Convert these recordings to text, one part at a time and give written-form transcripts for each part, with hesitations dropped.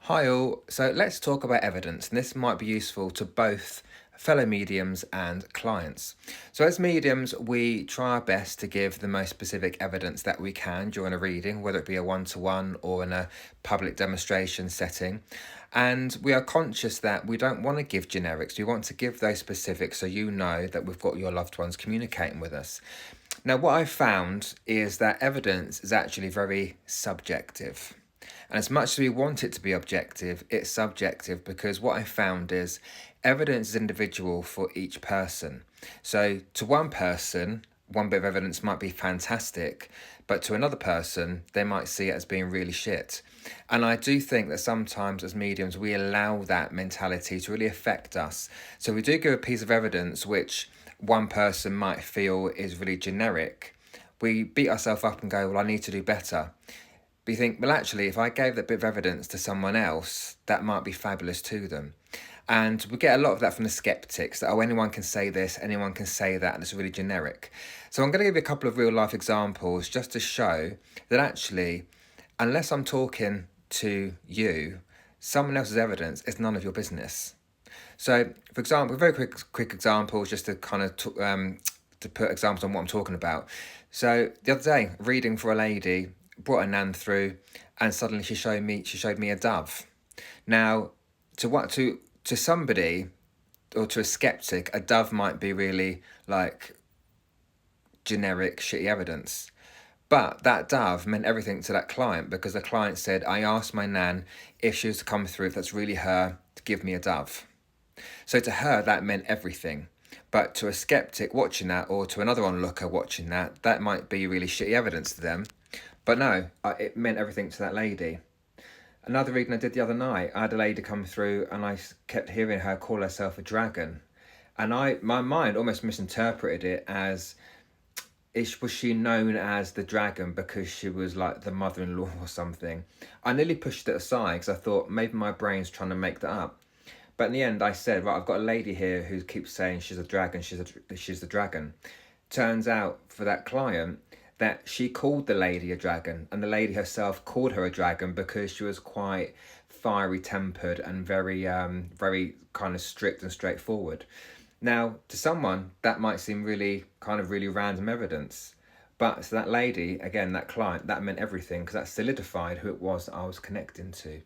Hi all, so let's talk about evidence, and this might be useful to both fellow mediums and clients. So as mediums, we try our best to give the most specific evidence that we can during a reading, whether it be a one-to-one or in a public demonstration setting. And we are conscious that we don't want to give generics, we want to give those specifics so you know that we've got your loved ones communicating with us. Now, what I've found is that evidence is actually very subjective. And as much as we want it to be objective, it's subjective because what I found is evidence is individual for each person. So to one person, one bit of evidence might be fantastic, but to another person, they might see it as being really shit. And I do think that sometimes as mediums, we allow that mentality to really affect us. So we do give a piece of evidence which one person might feel is really generic. We beat ourselves up and go, well, I need to do better. But you think, well, actually, if I gave that bit of evidence to someone else, that might be fabulous to them. And we get a lot of that from the skeptics, that, oh, anyone can say this, anyone can say that, and it's really generic. So I'm going to give you a couple of real life examples just to show that actually, unless I'm talking to you, someone else's evidence is none of your business. So, for example, a very quick example, just to kind of to put examples on what I'm talking about. So the other day, reading for a lady, brought a nan through, and suddenly she showed me a dove. Now, to somebody or to a skeptic, a dove might be really like generic shitty evidence. But that dove meant everything to that client because the client said, I asked my nan if she was to come through, if that's really her, to give me a dove. So to her, that meant everything. But to a skeptic watching that, or to another onlooker watching that, that might be really shitty evidence to them. But no, it meant everything to that lady. Another reading I did the other night, I had a lady come through and I kept hearing her call herself a dragon. And my mind almost misinterpreted it as, was she known as the dragon because she was like the mother-in-law or something? I nearly pushed it aside because I thought maybe my brain's trying to make that up. But in the end, I said, right, I've got a lady here who keeps saying she's a dragon, she's the dragon. Turns out for that client that she called the lady a dragon, and the lady herself called her a dragon because she was quite fiery tempered and very kind of strict and straightforward. Now, to someone, that might seem really random evidence. But to that lady, again, that client, that meant everything because that solidified who it was that I was connecting to.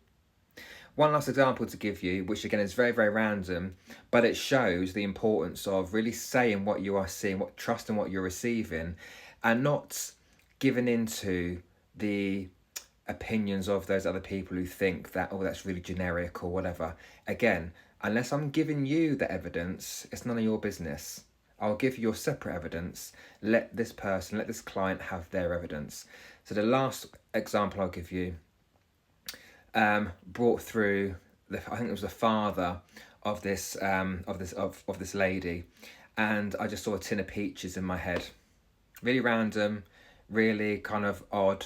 One last example to give you, which again is very random, but it shows the importance of really saying what you are seeing, trusting what you're receiving, and not giving into the opinions of those other people who think that, oh, that's really generic or whatever. Again, unless I'm giving you the evidence, it's none of your business. I'll give you your separate evidence. Let this client have their evidence. So the last example I'll give you, brought through I think it was the father of this lady, and I just saw a tin of peaches in my head. Really random, really kind of odd,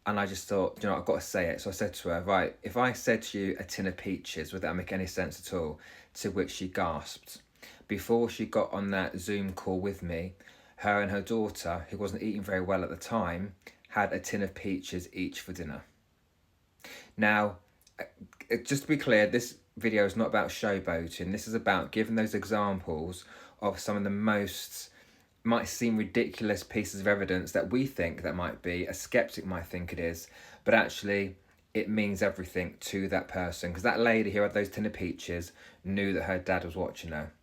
and I just thought, I've got to say it. So I said to her, right, if I said to you a tin of peaches, would that make any sense at all? To which she gasped. Before she got on that Zoom call with me, her and her daughter, who wasn't eating very well at the time, had a tin of peaches each for dinner. Now, just to be clear, this video is not about showboating. This is about giving those examples of some of the most might seem ridiculous pieces of evidence that we think that might be, a skeptic might think it is, but actually it means everything to that person. Because that lady who had those tin of peaches knew that her dad was watching her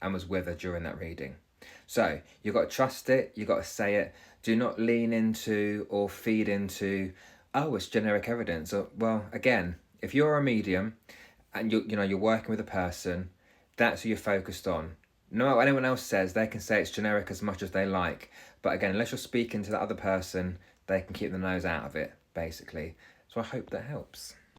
and was with her during that reading. So you've got to trust it, you've got to say it. Do not lean into or feed into, oh, it's generic evidence. Or, well, again, if you're a medium and you're working with a person, that's who you're focused on. No matter what anyone else says, they can say it's generic as much as they like. But again, unless you're speaking to that other person, they can keep their nose out of it, basically. So I hope that helps.